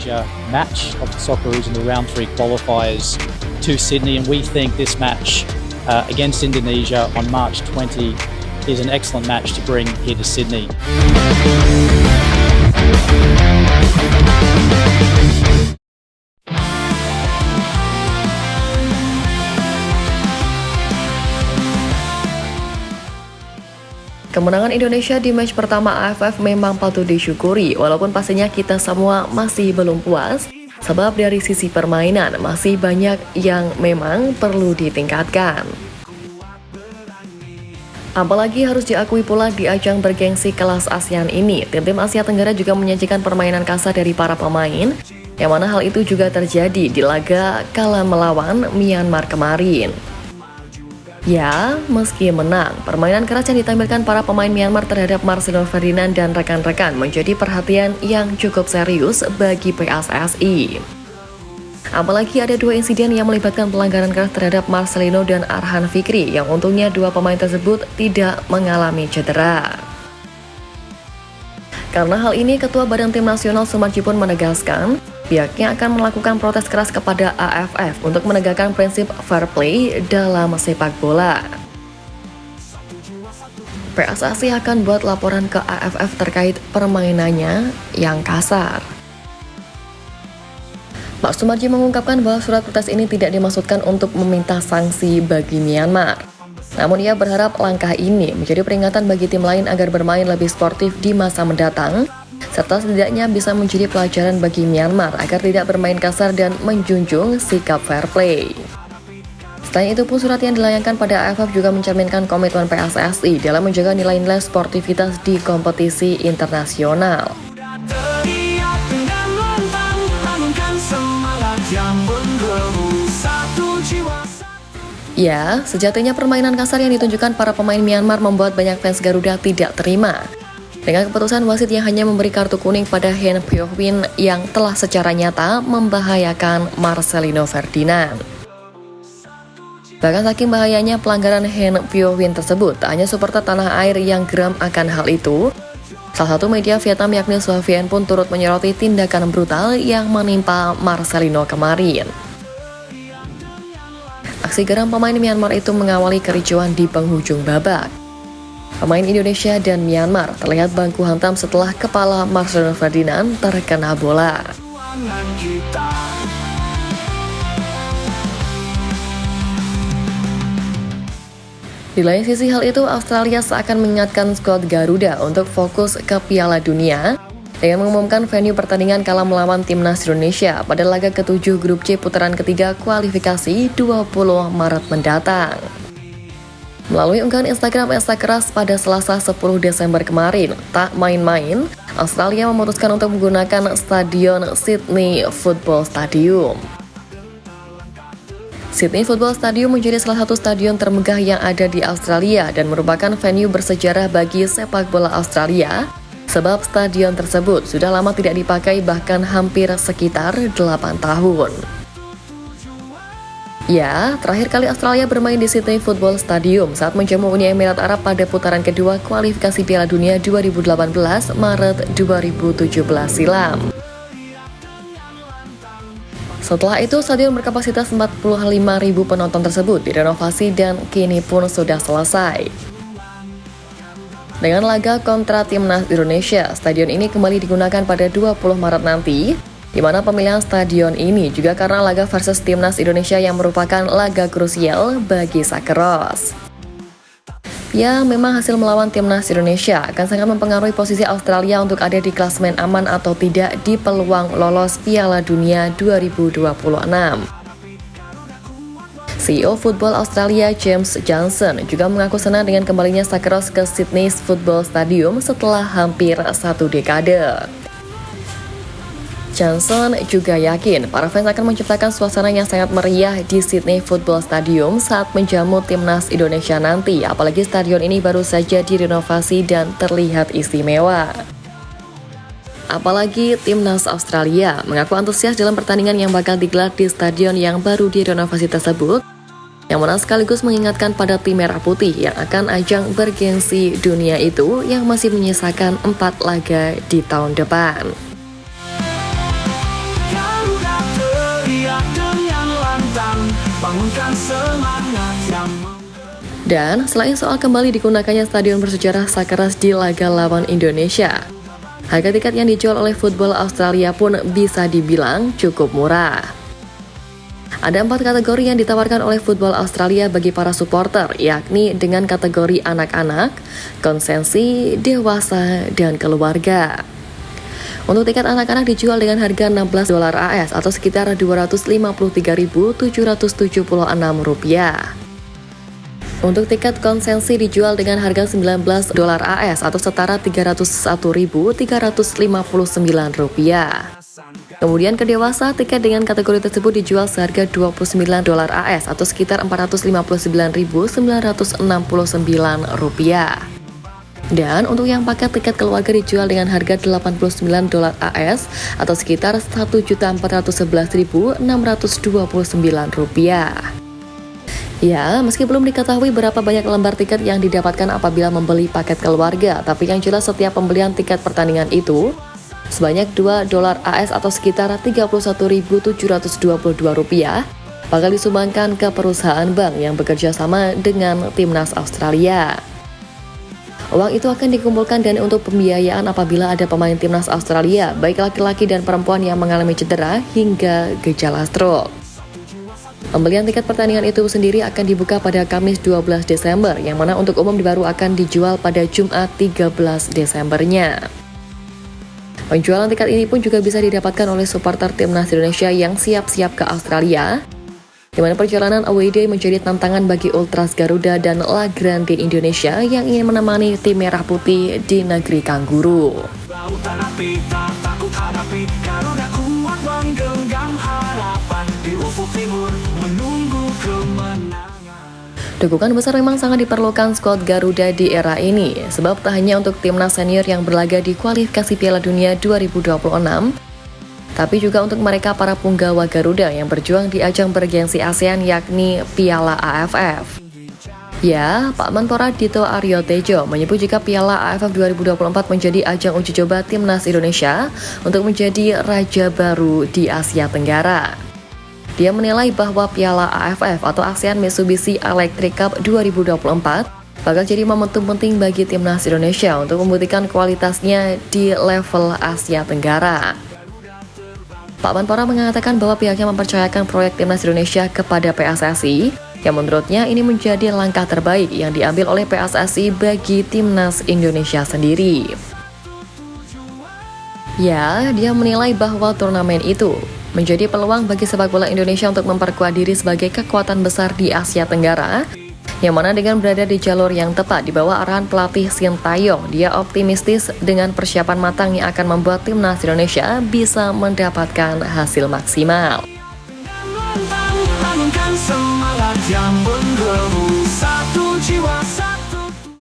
Indonesia match of the Socceroos in the round 3 qualifiers to Sydney, and we think this match against Indonesia on March 20 is an excellent match to bring here to Sydney. Kemenangan Indonesia di match pertama AFF memang patut disyukuri, walaupun pastinya kita semua masih belum puas, sebab dari sisi permainan masih banyak yang memang perlu ditingkatkan. Apalagi harus diakui pula di ajang bergengsi kelas ASEAN ini, tim-tim Asia Tenggara juga menyajikan permainan kasar dari para pemain, yang mana hal itu juga terjadi di laga kala melawan Myanmar kemarin. Ya, meski menang, permainan keras yang ditampilkan para pemain Myanmar terhadap Marcelino Ferdinand dan rekan-rekan menjadi perhatian yang cukup serius bagi PSSI. Apalagi ada dua insiden yang melibatkan pelanggaran keras terhadap Marcelino dan Arhan Fikri, yang untungnya dua pemain tersebut tidak mengalami cedera. Karena hal ini, Ketua Badan Tim Nasional Sumarji pun menegaskan pihaknya akan melakukan protes keras kepada AFF untuk menegakkan prinsip fair play dalam sepak bola. PSSI akan buat laporan ke AFF terkait permainannya yang kasar. Pak Sumarji mengungkapkan bahwa surat protes ini tidak dimaksudkan untuk meminta sanksi bagi Myanmar. Namun ia berharap langkah ini menjadi peringatan bagi tim lain agar bermain lebih sportif di masa mendatang, serta setidaknya bisa menjadi pelajaran bagi Myanmar agar tidak bermain kasar dan menjunjung sikap fair play. Selain itu pun, surat yang dilayangkan pada AFF juga mencerminkan komitmen PSSI dalam menjaga nilai-nilai sportivitas di kompetisi internasional. Ya, sejatinya permainan kasar yang ditunjukkan para pemain Myanmar membuat banyak fans Garuda tidak terima dengan keputusan wasit yang hanya memberi kartu kuning pada Hen Pyo-win yang telah secara nyata membahayakan Marcelino Ferdinand. Bahkan saking bahayanya pelanggaran Hen Pyo-win tersebut, tak hanya supporter tanah air yang geram akan hal itu. Salah satu media Vietnam yakni Sovian pun turut menyoroti tindakan brutal yang menimpa Marcelino kemarin. Aksi geram pemain Myanmar itu mengawali kericuan di penghujung babak. Pemain Indonesia dan Myanmar terlihat baku hantam setelah kepala Marcelino Ferdinand terkena bola. Di lain sisi hal itu, Australia seakan mengingatkan skuad Garuda untuk fokus ke Piala Dunia dengan mengumumkan venue pertandingan kala melawan timnas Indonesia pada laga ke-7 grup C putaran ketiga kualifikasi 20 Maret mendatang. Melalui unggahan Instagram Keras pada Selasa 10 Desember kemarin, tak main-main, Australia memutuskan untuk menggunakan Stadion Sydney Football Stadium. Sydney Football Stadium menjadi salah satu stadion termegah yang ada di Australia dan merupakan venue bersejarah bagi sepak bola Australia, sebab stadion tersebut sudah lama tidak dipakai, bahkan hampir sekitar 8 tahun. Ya, terakhir kali Australia bermain di Sydney Football Stadium saat menjamu Uni Emirat Arab pada putaran kedua kualifikasi Piala Dunia 2018 Maret 2017 silam. Setelah itu, stadion berkapasitas 45.000 penonton tersebut direnovasi dan kini pun sudah selesai. Dengan laga kontra timnas Indonesia, stadion ini kembali digunakan pada 20 Maret nanti, di mana pemilihan stadion ini juga karena laga versus timnas Indonesia yang merupakan laga krusial bagi Socceroos. Ya, memang hasil melawan timnas Indonesia akan sangat mempengaruhi posisi Australia untuk ada di klasemen aman atau tidak di peluang lolos Piala Dunia 2026. CEO Football Australia James Johnson juga mengaku senang dengan kembalinya Socceroos ke Sydney Football Stadium setelah hampir 1 dekade. Johnson juga yakin para fans akan menciptakan suasana yang sangat meriah di Sydney Football Stadium saat menjamu timnas Indonesia nanti, apalagi stadion ini baru saja direnovasi dan terlihat istimewa. Apalagi timnas Australia mengaku antusias dalam pertandingan yang bakal digelar di stadion yang baru direnovasi tersebut, yang mana sekaligus mengingatkan pada tim merah putih yang akan ajang bergengsi dunia itu yang masih menyisakan 4 laga di tahun depan. Dan selain soal kembali digunakannya stadion bersejarah Sakaras di laga lawan Indonesia, harga tiket yang dijual oleh Football Australia pun bisa dibilang cukup murah. Ada 4 kategori yang ditawarkan oleh Football Australia bagi para supporter, yakni dengan kategori anak-anak, konsensi, dewasa, dan keluarga. Untuk tiket anak-anak dijual dengan harga $16 AS atau sekitar Rp253.776. Untuk tiket konsensi dijual dengan harga $19 AS atau setara Rp301.359. Kemudian ke dewasa, tiket dengan kategori tersebut dijual seharga $29 AS atau sekitar Rp459.969. Dan untuk yang paket tiket keluarga dijual dengan harga $89 AS atau sekitar Rp1.411.629. Ya, meski belum diketahui berapa banyak lembar tiket yang didapatkan apabila membeli paket keluarga, tapi yang jelas setiap pembelian tiket pertandingan itu sebanyak $2 AS atau sekitar Rp31.722 bakal disumbangkan ke perusahaan bank yang bekerja sama dengan Timnas Australia. Uang itu akan dikumpulkan dan untuk pembiayaan apabila ada pemain Timnas Australia, baik laki-laki dan perempuan yang mengalami cedera hingga gejala stroke. Pembelian tiket pertandingan itu sendiri akan dibuka pada Kamis 12 Desember, yang mana untuk umum baru akan dijual pada Jumat 13 Desembernya. Penjualan tiket ini pun juga bisa didapatkan oleh supporter Timnas Indonesia yang siap-siap ke Australia, di mana perjalanan away day menjadi tantangan bagi Ultras Garuda dan La Grande Indonesia yang ingin menemani tim Merah Putih di negeri Kangguru. Dukungan besar memang sangat diperlukan skuad Garuda di era ini, sebab tak hanya untuk timnas senior yang berlaga di kualifikasi Piala Dunia 2026, tapi juga untuk mereka para punggawa Garuda yang berjuang di ajang bergengsi ASEAN yakni Piala AFF. Ya, Pak Menpora Dito Aryo Tejo menyebut jika Piala AFF 2024 menjadi ajang uji coba timnas Indonesia untuk menjadi raja baru di Asia Tenggara. Dia menilai bahwa Piala AFF atau ASEAN Mitsubishi Electric Cup 2024 bakal jadi momentum penting bagi timnas Indonesia untuk membuktikan kualitasnya di level Asia Tenggara. Pak Menpora mengatakan bahwa pihaknya mempercayakan proyek timnas Indonesia kepada PSSI, yang menurutnya ini menjadi langkah terbaik yang diambil oleh PSSI bagi timnas Indonesia sendiri. Ya, dia menilai bahwa turnamen itu menjadi peluang bagi sepak bola Indonesia untuk memperkuat diri sebagai kekuatan besar di Asia Tenggara, yang mana dengan berada di jalur yang tepat di bawah arahan pelatih Sintayong, dia optimistis dengan persiapan matang yang akan membuat timnas Indonesia bisa mendapatkan hasil maksimal. Bangunkan semangat yang menggebu, satu jiwa